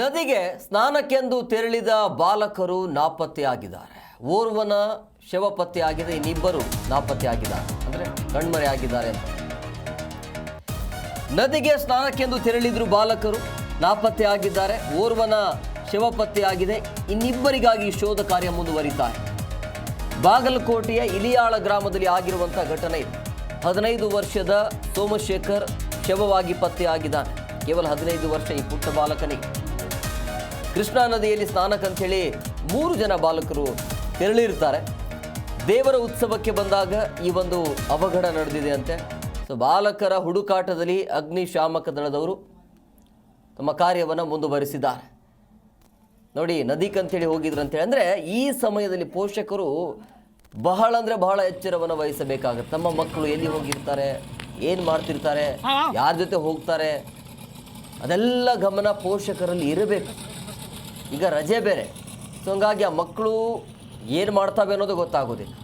ನದಿಗೆ ಸ್ನಾನಕ್ಕೆಂದು ತೆರಳಿದ ಬಾಲಕರು ನಾಪತ್ತೆಯಾಗಿದ್ದಾರೆ. ಓರ್ವನ ಶವ ಪತ್ತೆಯಾಗಿದೆ, ಇನ್ನಿಬ್ಬರು ನಾಪತ್ತೆಯಾಗಿದ್ದಾರೆ, ಅಂದರೆ ಕಣ್ಮರೆಯಾಗಿದ್ದಾರೆ ಅಂತ. ನದಿಗೆ ಸ್ನಾನಕ್ಕೆಂದು ತೆರಳಿದ್ರು ಬಾಲಕರು, ನಾಪತ್ತೆಯಾಗಿದ್ದಾರೆ. ಓರ್ವನ ಶವ ಪತ್ತೆಯಾಗಿದೆ, ಇನ್ನಿಬ್ಬರಿಗಾಗಿ ಶೋಧ ಕಾರ್ಯ ಮುಂದುವರಿತಾ ಇದೆ. ಬಾಗಲಕೋಟೆಯ ಇಲಿಯಾಳ ಗ್ರಾಮದಲ್ಲಿ ಆಗಿರುವಂಥ ಘಟನೆ ಇದು. 15 ವರ್ಷದ ಸೋಮಶೇಖರ್ ಶವವಾಗಿ ಪತ್ತೆಯಾಗಿದ್ದಾನೆ. ಕೇವಲ 15 ವರ್ಷ ಈ ಪುಟ್ಟ ಬಾಲಕನಿಗೆ. ಕೃಷ್ಣಾ ನದಿಯಲ್ಲಿ ಸ್ನಾನಕ್ಕಂಥೇಳಿ 3 ಜನ ಬಾಲಕರು ತೆರಳಿರ್ತಾರೆ. ದೇವರ ಉತ್ಸವಕ್ಕೆ ಬಂದಾಗ ಈ ಒಂದು ಅವಘಡ ನಡೆದಿದೆ ಅಂತೆ. ಸೊ ಬಾಲಕರ ಹುಡುಕಾಟದಲ್ಲಿ ಅಗ್ನಿಶಾಮಕ ದಳದವರು ತಮ್ಮ ಕಾರ್ಯವನ್ನು ಮುಂದುವರಿಸಿದ್ದಾರೆ. ನೋಡಿ, ನದಿಗಂತೇಳಿ ಹೋಗಿದ್ರಂತೇಳಿ ಅಂದರೆ ಈ ಸಮಯದಲ್ಲಿ ಪೋಷಕರು ಬಹಳ ಎಚ್ಚರವನ್ನು ವಹಿಸಬೇಕಾಗುತ್ತೆ. ತಮ್ಮ ಮಕ್ಕಳು ಎಲ್ಲಿ ಹೋಗಿರ್ತಾರೆ, ಏನು ಮಾಡ್ತಿರ್ತಾರೆ, ಯಾರ ಜೊತೆ ಹೋಗ್ತಾರೆ, ಅದೆಲ್ಲ ಗಮನ ಪೋಷಕರಲ್ಲಿ ಇರಬೇಕು. ಈಗ ರಜೆ ಬೇರೆ, ಸೊ ಹಂಗಾಗಿ ಆ ಮಕ್ಕಳು ಏನು ಮಾಡ್ತಾವೆ ಅನ್ನೋದು ಗೊತ್ತಾಗೋದಿಲ್ಲ.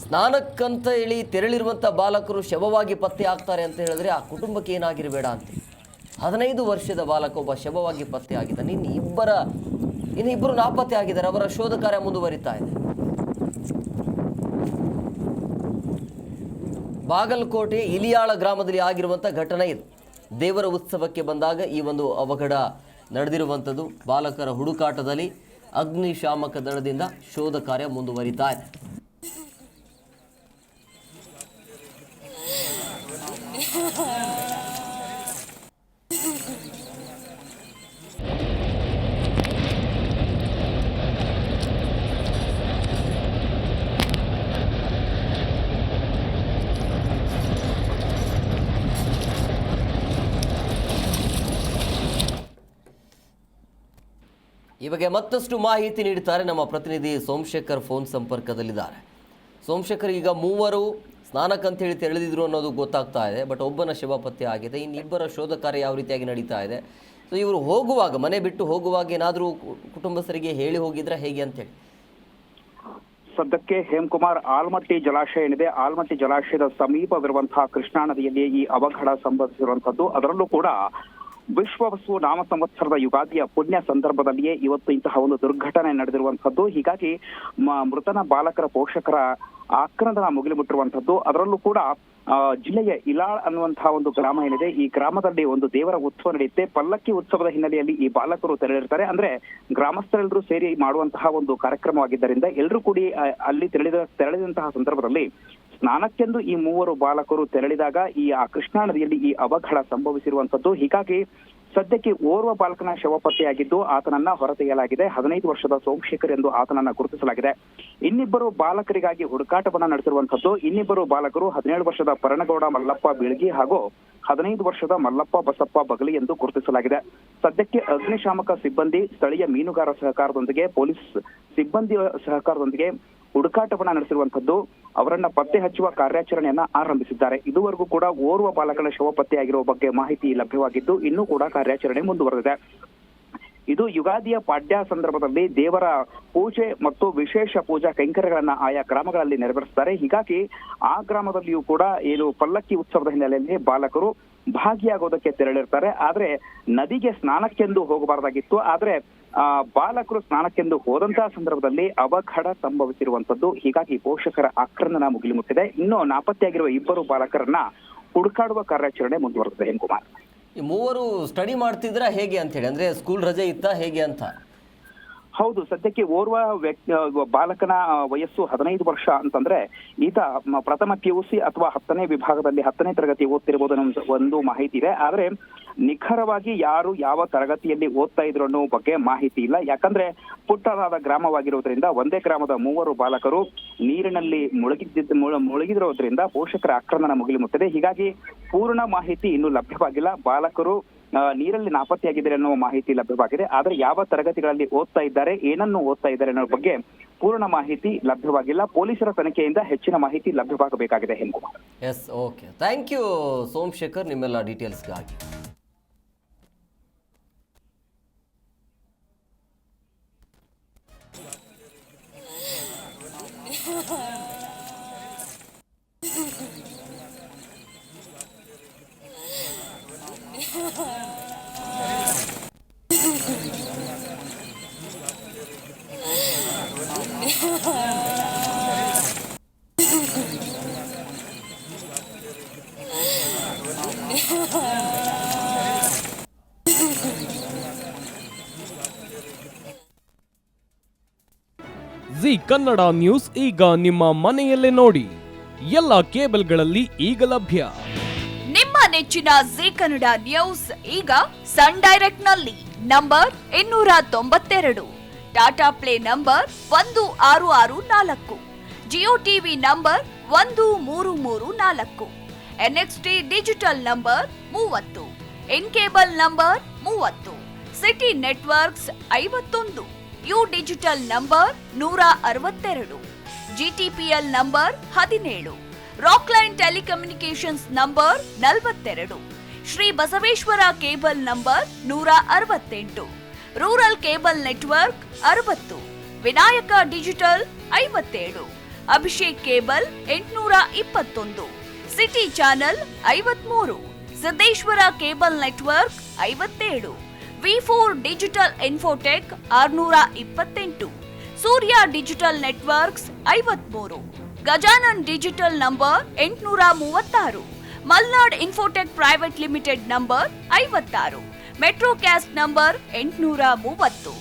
ಸ್ನಾನಕ್ಕಂತ ಹೇಳಿ ತೆರಳಿರುವಂಥ ಬಾಲಕರು ಶವವಾಗಿ ಪತ್ತೆ ಆಗ್ತಾರೆ ಅಂತ ಹೇಳಿದ್ರೆ ಆ ಕುಟುಂಬಕ್ಕೆ ಏನಾಗಿರಬೇಡ ಅಂತ. 15 ವರ್ಷದ ಬಾಲಕ ಒಬ್ಬ ಶವವಾಗಿ ಪತ್ತೆ ಆಗಿದ್ದಾನೆ. ಇನ್ನಿಬ್ಬರು ನಾಪತ್ತೆ ಆಗಿದ್ದಾರೆ. ಅವರ ಶೋಧ ಕಾರ್ಯ ಮುಂದುವರಿತಾ ಇದೆ. ಬಾಗಲಕೋಟೆ ಇಲಿಯಾಳ ಗ್ರಾಮದಲ್ಲಿ ಆಗಿರುವಂಥ ಘಟನೆ ಇದು. ದೇವರ ಉತ್ಸವಕ್ಕೆ ಬಂದಾಗ ಈ ಒಂದು ಅವಘಡ ನಡೆದಿರುವಂಥದ್ದು. ಬಾಲಕರ ಹುಡುಕಾಟದಲ್ಲಿ ಅಗ್ನಿಶಾಮಕ ದಳದಿಂದ ಶೋಧ ಕಾರ್ಯ ಮುಂದುವರಿತಾ ಇದೆ. ಈ ಬಗ್ಗೆ ಮತ್ತಷ್ಟು ಮಾಹಿತಿ ನೀಡುತ್ತಾರೆ ನಮ್ಮ ಪ್ರತಿನಿಧಿ ಸೋಮಶೇಖರ್. ಫೋನ್ ಸಂಪರ್ಕದಲ್ಲಿದ್ದಾರೆ. ಸೋಮಶೇಖರ್, ಈಗ 3 ಸ್ನಾನಕ್ಕಂತೇಳಿ ತೆರಳಿದ್ರು ಅನ್ನೋದು ಗೊತ್ತಾಗ್ತಾ ಇದೆ, ಬಟ್ ಒಬ್ಬನ ಶವ ಪತ್ತೆ ಆಗಿದೆ. ಇನ್ನಿಬ್ಬರ ಶೋಧ ಕಾರ್ಯ ಯಾವ ರೀತಿಯಾಗಿ ನಡೀತಾ ಇದೆ? ಸೊ ಇವರು ಹೋಗುವಾಗ, ಮನೆ ಬಿಟ್ಟು ಹೋಗುವಾಗ ಏನಾದರೂ ಕುಟುಂಬಸ್ಥರಿಗೆ ಹೇಳಿ ಹೋಗಿದ್ರೆ ಹೇಗೆ ಅಂತೇಳಿ? ಸದ್ಯಕ್ಕೆ ಹೇಮಕುಮಾರ್, ಆಲ್ಮಟ್ಟಿ ಜಲಾಶಯ ಏನಿದೆ, ಆಲ್ಮಟ್ಟಿ ಜಲಾಶಯದ ಸಮೀಪವಿರುವಂತಹ ಕೃಷ್ಣಾ ನದಿಯಲ್ಲಿ ಈ ಅವಘಡ ಸಂಭವಿಸಿರುವಂತದ್ದು. ಅದರಲ್ಲೂ ಕೂಡ ವಿಶ್ವವಸು ನಾಮ ಸಂವತ್ಸರದ ಯುಗಾದಿಯ ಪುಣ್ಯ ಸಂದರ್ಭದಲ್ಲಿಯೇ ಇವತ್ತು ಇಂತಹ ಒಂದು ದುರ್ಘಟನೆ ನಡೆದಿರುವಂತದ್ದು. ಹೀಗಾಗಿ ಮೃತನ ಬಾಲಕರ ಪೋಷಕರ ಆಕ್ರಂದನ ಮುಗಿಲು ಮುಟ್ಟಿರುವಂತದ್ದು. ಅದರಲ್ಲೂ ಕೂಡ ಜಿಲ್ಲೆಯ ಇಲಾಳ್ ಅನ್ನುವಂತಹ ಒಂದು ಗ್ರಾಮ ಏನಿದೆ, ಈ ಗ್ರಾಮದಲ್ಲಿ ಒಂದು ದೇವರ ಉತ್ಸವ ನಡೆಯುತ್ತೆ. ಪಲ್ಲಕ್ಕಿ ಉತ್ಸವದ ಹಿನ್ನೆಲೆಯಲ್ಲಿ ಈ ಬಾಲಕರು ತೆರಳಿರ್ತಾರೆ. ಅಂದ್ರೆ ಗ್ರಾಮಸ್ಥರೆಲ್ಲರೂ ಸೇರಿ ಮಾಡುವಂತಹ ಒಂದು ಕಾರ್ಯಕ್ರಮವಾಗಿದ್ದರಿಂದ ಎಲ್ಲರೂ ಕೂಡಿ ಅಲ್ಲಿ ತೆರಳಿದಂತಹ ಸಂದರ್ಭದಲ್ಲಿ ಸ್ನಾನಕ್ಕೆಂದು ಈ 3 ಬಾಲಕರು ತೆರಳಿದಾಗ ಆ ಕೃಷ್ಣಾ ನದಿಯಲ್ಲಿ ಈ ಅವಘಡ ಸಂಭವಿಸಿರುವಂತದ್ದು. ಹೀಗಾಗಿ ಸದ್ಯಕ್ಕೆ ಓರ್ವ ಬಾಲಕನ ಶವ ಪತ್ತೆಯಾಗಿದ್ದು ಆತನನ್ನ ಹೊರತೆಗೆಯಲಾಗಿದೆ. 15 ವರ್ಷದ ಸೋಮಶೇಖರ್ ಎಂದು ಆತನನ್ನ ಗುರುತಿಸಲಾಗಿದೆ. ಇನ್ನಿಬ್ಬರು ಬಾಲಕರಿಗಾಗಿ ಹುಡುಕಾಟವನ್ನ ನಡೆಸಿರುವಂತದ್ದು. ಇನ್ನಿಬ್ಬರು ಬಾಲಕರು 17 ವರ್ಷದ ಪರಣಗೌಡ ಮಲ್ಲಪ್ಪ ಬೀಳ್ಗಿ ಹಾಗೂ 15 ವರ್ಷದ ಮಲ್ಲಪ್ಪ ಬಸಪ್ಪ ಬಗಲಿ ಎಂದು ಗುರುತಿಸಲಾಗಿದೆ. ಸದ್ಯಕ್ಕೆ ಅಗ್ನಿಶಾಮಕ ಸಿಬ್ಬಂದಿ, ಸ್ಥಳೀಯ ಮೀನುಗಾರ ಸಹಕಾರದೊಂದಿಗೆ, ಪೊಲೀಸ್ ಸಿಬ್ಬಂದಿ ಸಹಕಾರದೊಂದಿಗೆ ಹುಡುಕಾಟವನ್ನ ನಡೆಸಿರುವಂತದ್ದು. ಅವರನ್ನ ಪತ್ತೆ ಹಚ್ಚುವ ಕಾರ್ಯಾಚರಣೆಯನ್ನ ಆರಂಭಿಸಿದ್ದಾರೆ. ಇದುವರೆಗೂ ಕೂಡ ಓರ್ವ ಬಾಲಕನ ಶವ ಪತ್ತೆಯಾಗಿರುವ ಬಗ್ಗೆ ಮಾಹಿತಿ ಲಭ್ಯವಾಗಿದ್ದು ಇನ್ನೂ ಕೂಡ ಕಾರ್ಯಾಚರಣೆ ಮುಂದುವರೆದಿದೆ. ಇದು ಯುಗಾದಿಯ ಪಾಡ್ಯ ಸಂದರ್ಭದಲ್ಲಿ ದೇವರ ಪೂಜೆ ಮತ್ತು ವಿಶೇಷ ಪೂಜಾ ಕೈಂಕರ್ಯಗಳನ್ನ ಆಯಾ ಗ್ರಾಮಗಳಲ್ಲಿ ನೆರವೇರಿಸುತ್ತಾರೆ. ಹೀಗಾಗಿ ಆ ಗ್ರಾಮದಲ್ಲಿಯೂ ಕೂಡ ಪಲ್ಲಕ್ಕಿ ಉತ್ಸವದ ಹಿನ್ನೆಲೆಯಲ್ಲಿ ಬಾಲಕರು ಭಾಗಿಯಾಗೋದಕ್ಕೆ ತೆರಳಿರ್ತಾರೆ. ಆದ್ರೆ ನದಿಗೆ ಸ್ನಾನಕ್ಕೆಂದು ಹೋಗಬಾರದಾಗಿತ್ತು. ಆದ್ರೆ ಬಾಲಕರು ಸ್ನಾನಕ್ಕೆಂದು ಹೋದಂತಹ ಸಂದರ್ಭದಲ್ಲಿ ಅವಘಡ ಸಂಭವಿಸಿರುವಂತದ್ದು. ಹೀಗಾಗಿ ಪೋಷಕರ ಆಕ್ರಂದನ ಮುಗಿಲು ಮುಟ್ಟಿದೆ. ಇನ್ನು ನಾಪತ್ತೆಯಾಗಿರುವ 2 ಬಾಲಕರನ್ನ ಹುಡುಕಾಡುವ ಕಾರ್ಯಾಚರಣೆ ಮುಂದುವರೆದಿದೆ. ಹೇಮಕುಮಾರ್, ಈ 3 ಸ್ಟಡಿ ಮಾಡ್ತಿದ್ರ ಹೇಗೆ ಅಂತ ಹೇಳಿ, ಅಂದ್ರೆ ಸ್ಕೂಲ್ ರಜೆ ಇತ್ತಾ ಹೇಗೆ ಅಂತ? ಹೌದು, ಸದ್ಯಕ್ಕೆ ಓರ್ವ ಬಾಲಕನ ವಯಸ್ಸು 15 ವರ್ಷ ಅಂತಂದ್ರೆ ಈತ ಪ್ರಥಮ PUC ಅಥವಾ 10ನೇ ವಿಭಾಗದಲ್ಲಿ 10ನೇ ತರಗತಿ ಓದ್ತಿರ್ಬೋದು ಅನ್ನೋ ಒಂದು ಮಾಹಿತಿ ಇದೆ. ಆದ್ರೆ ನಿಖರವಾಗಿ ಯಾರು ಯಾವ ತರಗತಿಯಲ್ಲಿ ಓದ್ತಾ ಇದ್ರು ಅನ್ನೋ ಬಗ್ಗೆ ಮಾಹಿತಿ ಇಲ್ಲ. ಯಾಕಂದ್ರೆ ಪುಟ್ಟದಾದ ಗ್ರಾಮವಾಗಿರೋದ್ರಿಂದ ಒಂದೇ ಗ್ರಾಮದ 3 ಬಾಲಕರು ನೀರಿನಲ್ಲಿ ಮುಳುಗಿದಿರೋದ್ರಿಂದ ಪೋಷಕರ ಆಕ್ರಂದನ ಮುಗಿಲು ಮುಟ್ಟಿದೆ. ಹೀಗಾಗಿ ಪೂರ್ಣ ಮಾಹಿತಿ ಇನ್ನೂ ಲಭ್ಯವಾಗಿಲ್ಲ. ಬಾಲಕರು ನೀರಲ್ಲಿ ನಾಪತ್ತೆಯಾಗಿದ್ದಾರೆ ಅನ್ನೋ ಮಾಹಿತಿ ಲಭ್ಯವಾಗಿದೆ. ಆದ್ರೆ ಯಾವ ತರಗತಿಗಳಲ್ಲಿ ಓದ್ತಾ ಇದ್ದಾರೆ, ಏನನ್ನು ಓದ್ತಾ ಇದ್ದಾರೆ ಅನ್ನೋ ಬಗ್ಗೆ ಪೂರ್ಣ ಮಾಹಿತಿ ಲಭ್ಯವಾಗಿಲ್ಲ. ಪೊಲೀಸರ ತನಿಖೆಯಿಂದ ಹೆಚ್ಚಿನ ಮಾಹಿತಿ ಲಭ್ಯವಾಗಬೇಕಾಗಿದೆ. Hemakumar, yes, okay, thank you Somashekhar ನಿಮ್ಮೆಲ್ಲ ಡೀಟೇಲ್ಸ್ಗಾಗಿ. Ha ha ha. G Kannada news ಈಗ ನಿಮ್ಮ ಮನೆಯಲ್ಲೇ ನೋಡಿ. ಎಲ್ಲ ಕೇಬಲ್ಗಳಲ್ಲಿ ಈಗ ಲಭ್ಯ. ನಿಮ್ಮ ನೆಚ್ಚಿನ ಜಿ ಕನ್ನಡ ನ್ಯೂಸ್ ಈಗ ಸನ್ ಡೈರೆಕ್ಟ್ ನಲ್ಲಿ number 292, Tata play number 1664, Jio TV number 1334, NXT digital number 30, in cable number 30, city networks 51, U digital number 162, GTPL number 17, Rockline telecommunications number 42, Shri Basaveshwara cable number 168, rural cable network 60, Vinayaka digital 57, Abhishek cable 821, city channel 53, Siddeshwara cable network 57, V4 digital Infotech 628, Surya digital networks 53, Gajanan digital number 836, Malnad Infotech Private Limited number 56, Metrocast number 830,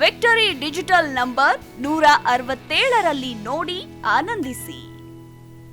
Victory Digital number 167ರಲ್ಲಿ ನೋಡಿ ಆನಂದಿಸಿ.